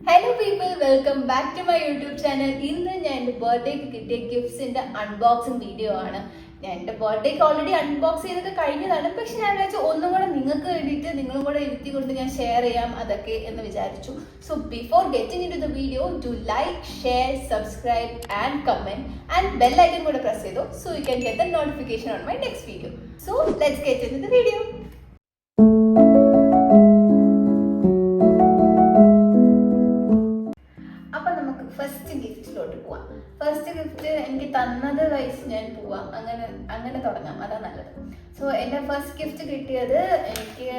Hello people, welcome back to my YouTube channel. ഇന്ന് ഞാൻ എൻ്റെ ബർത്ത്ഡേക്ക് കിട്ടിയ ഗിഫ്റ്റ്സിന്റെ അൺബോക്സിംഗ് വീഡിയോ ആണ്. ഞാൻ എൻ്റെ ബർത്ത്ഡേക്ക് ഓൾറെഡി അൺബോക്സ് ചെയ്തൊക്കെ കഴിഞ്ഞതാണ്. പക്ഷെ ഞാൻ വിചാരിച്ചു ഒന്നും കൂടെ നിങ്ങൾക്ക് വേണ്ടിയിട്ട് നിങ്ങളും കൂടെ ഇരുത്തി കൊണ്ട് ഞാൻ ഷെയർ ചെയ്യാം അതൊക്കെ എന്ന് വിചാരിച്ചു. So before getting into the video, to like, share, subscribe and comment and bell icon കൂടെ പ്രസ് ചെയ്തു so you can get the notification on my next video. So let's get into the video. First gift എനിക്ക് തന്നത് വയസ്സ് ഞാൻ പോവാം, അങ്ങനെ തുടങ്ങാം, അതാ നല്ലത്. സോ എൻ്റെ ഫസ്റ്റ് ഗിഫ്റ്റ് കിട്ടിയത് എനിക്ക്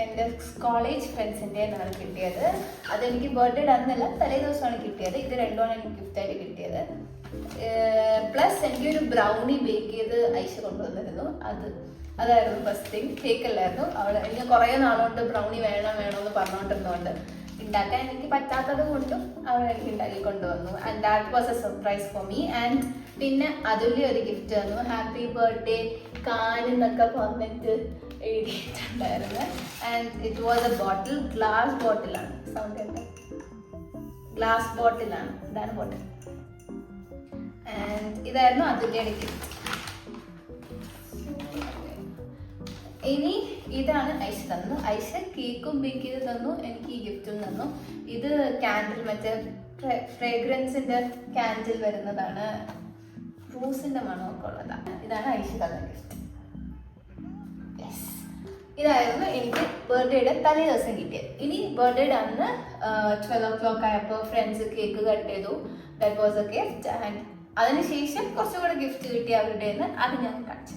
എൻ്റെ കോളേജ് ഫ്രണ്ട്സിൻ്റെ നിന്നാണ് കിട്ടിയത്. അതെനിക്ക് ബർത്ത്ഡേ അന്നല്ല, തലേ ദിവസമാണ് കിട്ടിയത്. ഇത് രണ്ടുമാണ് എനിക്ക് ഗിഫ്റ്റായിട്ട് കിട്ടിയത്. പ്ലസ് എനിക്കൊരു ബ്രൗണി ബേക്ക് ചെയ്ത് ഐഷ കൊണ്ടുവന്നിരുന്നു. അതായിരുന്നു ഫസ്റ്റ് തിങ്. കേക്ക് അല്ലായിരുന്നു. എനിക്ക് കുറേ നാളുകൊണ്ട് ബ്രൗണി വേണമെന്ന് പറഞ്ഞുകൊണ്ടിരുന്നുകൊണ്ട് ഉണ്ടാക്കാൻ എനിക്ക് പറ്റാത്തത് കൊണ്ടും അവൾ എനിക്ക് ഉണ്ടാക്കി കൊണ്ടുവന്നു. And that was a surprise for me. And പിന്നെ അതുല്യ ഒരു ഗിഫ്റ്റ് തന്നു. ഹാപ്പി ബർത്ത്ഡേ കാനെന്നൊക്കെ പറഞ്ഞിട്ട് എഴുതിയിട്ടുണ്ടായിരുന്നു. And it was a bottle, glass ബോട്ടിലാണ്. സൗണ്ട് ഉണ്ട്, ഗ്ലാസ് ബോട്ടിലാണ്, ഇതാണ് ബോട്ടിൽ. ആൻഡ് ഇതായിരുന്നു അതുല്യയുടെ ഗിഫ്റ്റ്. ഇനി ഇതാണ് ഐഷ തന്നു. ഐഷ കേക്കും ബേക്ക് ചെയ്ത് തന്നു, എനിക്ക് ഈ ഗിഫ്റ്റും തന്നു. ഇത് കാൻഡിൽ, മറ്റേ ഫ്രേഗ്രൻസിന്റെ കാൻഡിൽ വരുന്നതാണ്, റോസിന്റെ മണമൊക്കെ ഉള്ളതാണ്. ഇതാണ് ഐഷ തന്ന ഗിഫ്റ്റ്. ഇതായിരുന്നു എനിക്ക് ബർത്ത്ഡേയുടെ തലേ ദിവസം കിട്ടിയത്. ഇനി ബർത്ത്ഡേയുടെ അന്ന് 12 o'clock ആയപ്പോൾ ഫ്രണ്ട്സ് കേക്ക് കട്ട് ചെയ്തു. That was A gift. And അതിനുശേഷം കുറച്ചുകൂടെ ഗിഫ്റ്റ് കിട്ടി അവരുടെ നിന്ന്. അത് ഞാൻ കാണിച്ചു.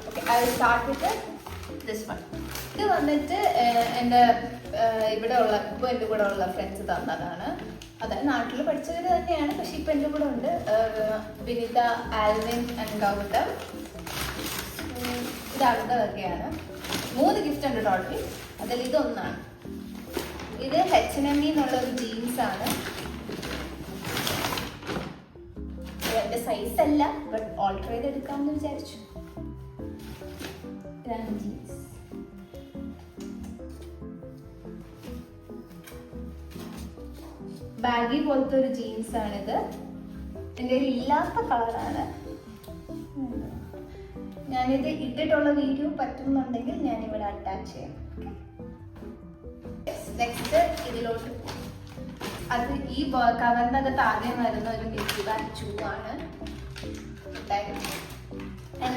Okay, I will start with this one. ഇത് വന്നിട്ട് എൻ്റെ ഇപ്പോൾ എൻ്റെ കൂടെ ഉള്ള ഫ്രണ്ട്സ് തന്നതാണ്. അതായത് നാട്ടിൽ പഠിച്ചവർ തന്നെയാണ്, പക്ഷെ ഇപ്പം എൻ്റെ കൂടെ ഉണ്ട്. Vinitha, Alvin and Gautam. ഇത് അവരുടെതൊക്കെയാണ്. 3 ഗിഫ്റ്റ് ഉണ്ട് ടോട്ടൽ. അതിൽ ഇതൊന്നാണ്. ഇത് H&M എന്നുള്ളൊരു ജീൻസാണ്. എൻ്റെ സൈസ് അല്ല, ബട്ട് ഓൾട്ടർ ചെയ്തെടുക്കാമെന്ന് വിചാരിച്ചു. ജീൻസ് ബാഗി പോലത്തെ ഒരു ജീൻസ് ആണിത്. എൻ്റെ കയ്യിൽ ഇല്ലാത്ത കളറാണ്. ഞാനിത് ഇട്ടിട്ടുള്ള വീഡിയോ പറ്റുന്നുണ്ടെങ്കിൽ ഞാനിവിടെ അറ്റാച്ച് ചെയ്യാം. നെക്സ്റ്റ് ഇതിലോട്ട് അത് ഈ കവറിനകത്ത് ആദ്യം വരുന്ന ഒരു ഗിഫ്റ്റ് ബാഗ് ഷൂ ആണ്.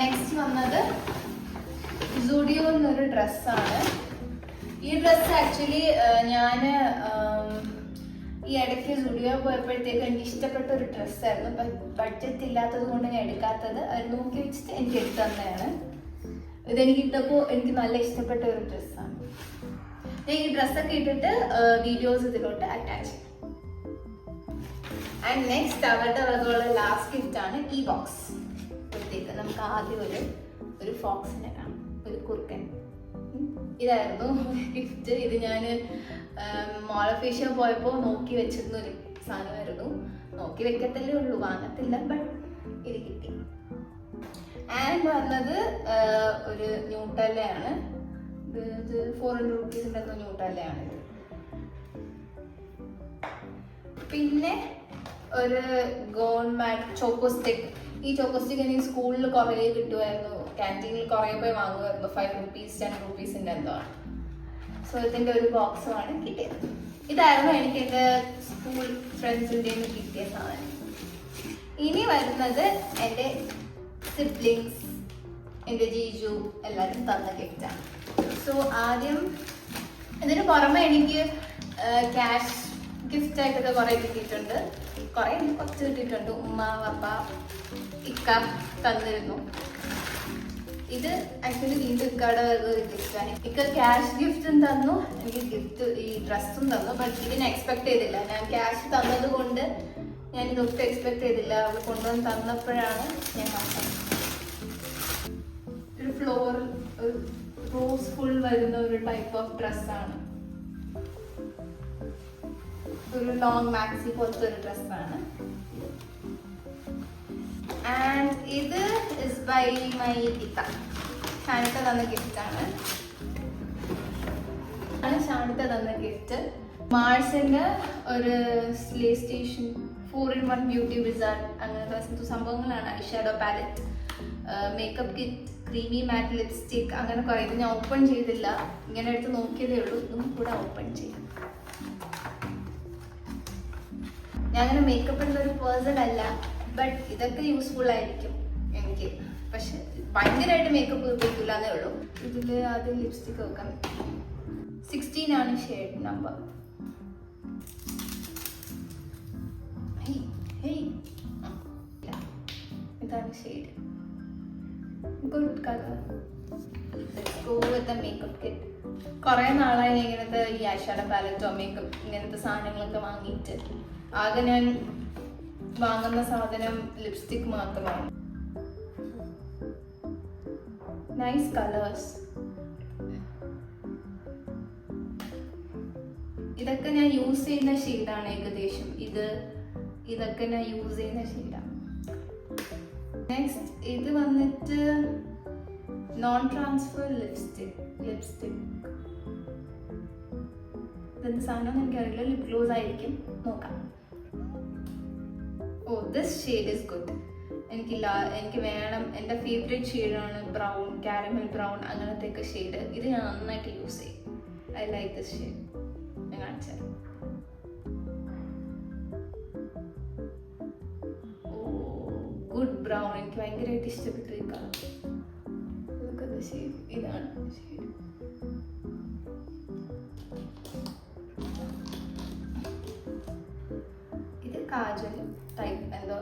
നെക്സ്റ്റ് വന്നത് സുഡിയോ എന്നൊരു ഡ്രസ്സാണ്. ഈ ഡ്രസ്സ് ആക്ച്വലി ഞാൻ ഈ ഇടയ്ക്ക് സുഡിയോ പോയപ്പോഴത്തേക്ക് എനിക്ക് ഇഷ്ടപ്പെട്ട ഒരു ഡ്രസ്സായിരുന്നു. ബഡ്ജറ്റ് ഇല്ലാത്തത് കൊണ്ട് ഞാൻ എടുക്കാത്തത്. അത് നോക്കി വെച്ചിട്ട് എനിക്ക് എടുത്തു തന്നെയാണ്. ഇതെനിക്ക് ഇട്ടപ്പോൾ എനിക്ക് നല്ല ഇഷ്ടപ്പെട്ട ഒരു ഡ്രസ്സാണ്. ഞാൻ ഈ ഡ്രസ്സൊക്കെ ഇട്ടിട്ട് വീഡിയോസ് ഇതിലോട്ട് അറ്റാച്ച് ചെയ്യും. ആൻഡ് നെക്സ്റ്റ് അവരുടെ വകയുള്ള ലാസ്റ്റ് ഗിഫ്റ്റ് ആണ് ഈ ബോക്സ്. നമുക്ക് ആദ്യം ഒരു ഫോക്സിനെ കാണാം, ഒരു കുറുക്കൻ. ഇതായിരുന്നു ഗിഫ്റ്റ്. ഇത് ഞാൻ മോൾ ഓഫ് ഏഷ്യ പോയപ്പോൾ നോക്കി വെച്ചിരുന്ന ഒരു സാധനമായിരുന്നു. നോക്കി വെക്കത്തല്ലേ ഉള്ളൂ, വാങ്ങത്തില്ല. ബട്ട് ഇത് കിട്ടി. ആൻഡ് വന്നത് ഒരു ന്യൂട്ടല്ലയാണ്. ഇത് 400 rupees ന്യൂട്ടല്ലയാണ്. പിന്നെ ഒരു ഗോൺമാറ്റ് ചോക്കോസ്റ്റിക്. ഈ ചോക്കോസ്റ്റിക് എനിക്ക് സ്കൂളിൽ കുറേ കിട്ടുമായിരുന്നു, ക്യാൻറ്റീനിൽ കുറേ പോയി വാങ്ങുമായിരുന്നു. 5 rupees 10 rupees എന്തോ ആണ്. സോ ഇതിൻ്റെ ഒരു ബോക്സുമാണ് കിട്ടിയത്. ഇതായിരുന്നു എനിക്ക് എൻ്റെ സ്കൂൾ ഫ്രണ്ട്സിൻ്റെ കിട്ടിയ സാധനം. ഇനി വരുന്നത് എൻ്റെ സിബ്ലിങ്സ്, എൻ്റെ ജീജു എല്ലാവരും തന്ന ഗിഫ്റ്റാണ്. സോ ആദ്യം ഇതിന് പുറമെ എനിക്ക് ക്യാഷ് ഗിഫ്റ്റായിട്ടൊക്കെ കുറേ കിട്ടിയിട്ടുണ്ട്. കുറച്ച് കിട്ടിയിട്ടുണ്ട്. ഉമ്മ, പപ്പ, ഇക്ക തന്നിരുന്നു. ഇത് ആക്ച്വലി വീണ്ടും ഇക്കയുടെ ഒരു ഗിഫ്റ്റാണ്. ഇക്ക ക്യാഷ് ഗിഫ്റ്റും തന്നു, എനിക്ക് ഗിഫ്റ്റ് ഈ ഡ്രസ്സും തന്നു. ബട്ട് ഇതിന് എക്സ്പെക്ട് ചെയ്തില്ല. ഞാൻ ക്യാഷ് തന്നത് കൊണ്ട് ഞാൻ ഇതൊട്ടും എക്സ്പെക്ട് ചെയ്തില്ല. അവൾ കൊണ്ടുവന്ന് തന്നപ്പോഴാണ് ഞാൻ കണ്ടത്. ഒരു ഫ്ലോറൽ, ഒരു റോസ് ഫുൾ വരുന്ന ഒരു ടൈപ്പ് ഓഫ് ഡ്രസ്സാണ്. ഒരു ലോങ് മാക്സി പോലത്തെ ഒരു ഡ്രസ്സാണ്. ആൻഡ് ഇത് ഇസ് ബൈ മൈ ഇക്ക. ഷാനിത്ത തന്ന ഗിഫ്റ്റാണ്. ഷാനിത്ത തന്ന ഗിഫ്റ്റ്. മാർസിന് ഒരു slay station 4-in-1 beauty wizard അങ്ങനത്തെ സംഭവങ്ങളാണ്. Eye shadow palette, makeup kit, creamy matte lipstick, അങ്ങനെ കുറേ. ഇത് ഞാൻ ഓപ്പൺ ചെയ്തില്ല, ഇങ്ങനെ എടുത്ത് നോക്കിയതേ ഉള്ളൂ. ഇതും കൂടെ ഓപ്പൺ ചെയ്യാം. ഞാൻ അങ്ങനെ മേക്കപ്പിൻ്റെ ഒരു പേഴ്സൺ അല്ല, ബട്ട് ഇതൊക്കെ യൂസ്ഫുൾ ആയിരിക്കും എനിക്ക്. പക്ഷെ ഭയങ്കരമായിട്ട് മേക്കപ്പ് ഉപയോഗിക്കില്ല എന്നേ ഉള്ളൂ. ഇതിൽ ആദ്യം ലിപ്സ്റ്റിക് വെക്കാം. 16 ആണ് ഷെയ്ഡ് നമ്പർ. ഇതാണ് shade. Good colour. Let's go with the makeup kit. കുറേ നാളായി ഇങ്ങനത്തെ ഈ ഐഷാഡോ പാലറ്റോ മേക്കപ്പ് ഇങ്ങനത്തെ സാധനങ്ങളൊക്കെ വാങ്ങിയിട്ട്. ആകെ ഞാൻ വാങ്ങുന്ന സാധനം ലിപ്സ്റ്റിക് മാത്രമാണ്. Nice colours. ഇതൊക്കെ ഞാൻ യൂസ് ചെയ്യുന്ന ഷെയ്ഡാണ് ഏകദേശം. ഇതൊക്കെ ഞാൻ യൂസ് ചെയ്യുന്ന ഷെയ്ഡാണ്. നെക്സ്റ്റ് ഇത് വന്നിട്ട് നോൺ ട്രാൻസ്ഫർ ലിപ്സ്റ്റിക്. ഇതെന്ത് സാധനം എനിക്കറിയില്ല. ലിപ് ഗ്ലോസ് ആയിരിക്കും, നോക്കാം. ഓ, ദിസ് ഷെയ്ഡ് ഈസ് ഗുഡ്. എനിക്ക് വേണം. എൻ്റെ ഫേവറേറ്റ് ഷെയ്ഡാണ് ബ്രൗൺ, കാരമൽ ബ്രൗൺ, അങ്ങനത്തെയൊക്കെ ഷെയ്ഡ്. ഇത് ഞാൻ നന്നായിട്ട് യൂസ് ചെയ്യും. I like this shade. ഞാൻ കാണിച്ചു തരാം. Good brown. എനിക്ക് ഭയങ്കരമായിട്ട് ഇഷ്ടപ്പെട്ടു ഈ കളർ. ഇതൊക്കെ ഷെയ്ഡ്. ഇതാണ് ഷെയ്ഡ്. ഇത് കാജൽ ടൈപ്പ്, എന്തോ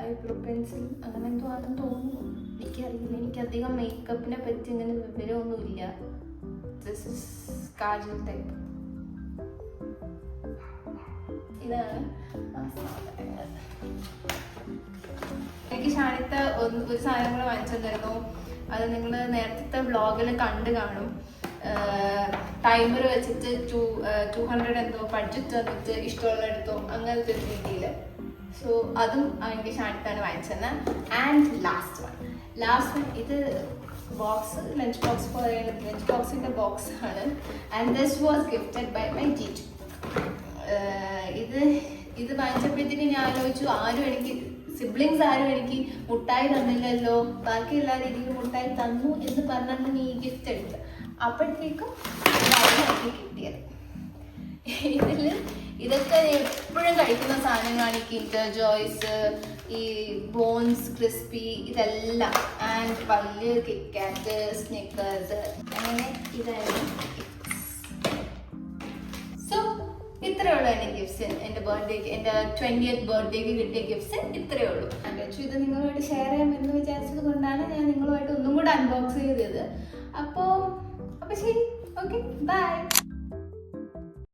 ഐബ്രോ പെൻസിൽ അങ്ങനെ എന്തോ ആണെന്ന് തോന്നുന്നു. എനിക്കറിയില്ല. എനിക്കധികം മേക്കപ്പിനെ പറ്റി ഇങ്ങനെ വിവരമൊന്നുമില്ല. This is kajal type. ഇതാണ് എനിക്ക് ഷാനിത്ത ഒരു സാധനം കൂടെ വാങ്ങിച്ചു തന്നിരുന്നു. അത് നിങ്ങൾ നേരത്തെ വ്ളോഗിൽ കണ്ടു കാണും. ടൈമർ വെച്ചിട്ട് 200 എന്തോ ബഡ്ജറ്റ് വന്നിട്ട് ഇഷ്ടമുള്ള എടുത്തോ, അങ്ങനത്തെ ഒരു രീതിയിൽ. സോ അതും എനിക്ക് ഷാനിത്താണ് വാങ്ങിച്ചത്. ആൻഡ് ലാസ്റ്റ് വൺ ഇത് ബോക്സ്, ലഞ്ച് ബോക്സ് പോലെ ലഞ്ച് ബോക്സിൻ്റെ ബോക്സ് ആണ്. And this was gifted by my teacher. ഇത് വാങ്ങിച്ചപ്പോഴത്തേക്ക് ഞാൻ ആലോചിച്ചു, സിബ്ലിങ്സ് ആരും എനിക്ക് മുട്ടായി തന്നില്ലല്ലോ, ബാക്കി എല്ലാ രീതിയിലും മുട്ടായി തന്നു എന്ന് പറഞ്ഞാണ് നീ ഈ ഗിഫ്റ്റ് എടുത്തത്. അപ്പോഴത്തേക്കും എനിക്ക് കിട്ടിയത്. ഇതൊക്കെ എപ്പോഴും കഴിക്കുന്ന സാധനങ്ങളാണ്. ഈ കിൻഡർ ജോയ്സ്, ഈ ബോൺസ് ക്രിസ്പി, ഇതെല്ലാം. ആൻഡ് വലിയ കിറ്റ്കാറ്റ്, സ്നിക്കേഴ്സ്, അങ്ങനെ ഇതായിരുന്നു. സോ ഇത്രയേ ഉള്ളൂ എൻ്റെ ഗിഫ്റ്റ്സ്. എൻ്റെ ബർത്ത്ഡേക്ക്, എൻ്റെ 20th ബർത്ത്ഡേക്ക് കിട്ടിയ ഗിഫ്റ്റ്സ് ഇത്രയേ ഉള്ളൂ. ഇത് നിങ്ങളുമായിട്ട് ഷെയർ ചെയ്യാമെന്ന് വിചാരിച്ചത് കൊണ്ടാണ് ഞാൻ നിങ്ങളുമായിട്ട് ഒന്നും കൂടെ അൺബോക്സ് ചെയ്തത്. അപ്പോൾ ശരി, ഓക്കെ, ബൈ.